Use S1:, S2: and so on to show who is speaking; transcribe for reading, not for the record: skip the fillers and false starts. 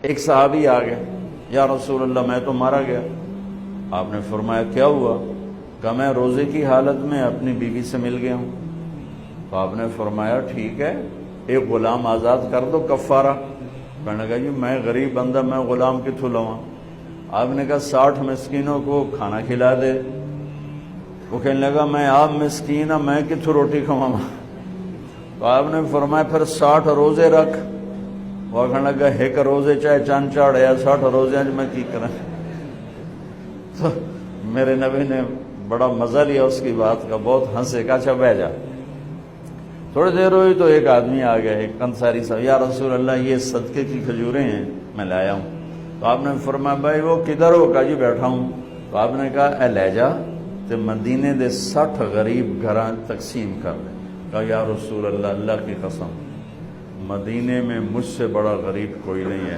S1: ایک صحابی آ گیا، یا رسول اللہ میں تو مارا گیا۔ آپ نے فرمایا کیا ہوا؟ کہ میں روزے کی حالت میں اپنی بیوی سے مل گیا ہوں۔ تو آپ نے فرمایا ٹھیک ہے، ایک غلام آزاد کر دو کفارہ۔ کہنے لگا جی میں غریب بندہ، میں غلام کتوں لواں؟ آپ نے کہا 60 مسکینوں کو کھانا کھلا دے۔ وہ کہنے لگا میں آپ مسکین ہوں، میں کتوں روٹی کھواں؟ تو آپ نے فرمایا پھر 60 روزے رکھ۔ وہ کہنے لگا ایک روزے چاہے چند چاڑے 60 روزے میں کی کریں؟ تو میرے نبی نے بڑا مزہ لیا اس کی بات کا، بہت ہنسے، کہا اچھا بہ جا۔ تھوڑی دیر ہوئی تو ایک آدمی آ گیا، ایک انصاری صاحب، یا رسول اللہ یہ صدقے کی کھجوریں ہیں میں لایا ہوں۔ تو آپ نے فرمایا بھائی وہ کدھر ہو؟ کہا جی بیٹھا ہوں۔ تو آپ نے کہا اے لے جا تے مدینے دے 60 غریب گھراں تقسیم کر دے۔ کہا یا رسول اللہ، اللہ کی قسم مدینے میں مجھ سے بڑا غریب کوئی نہیں ہے۔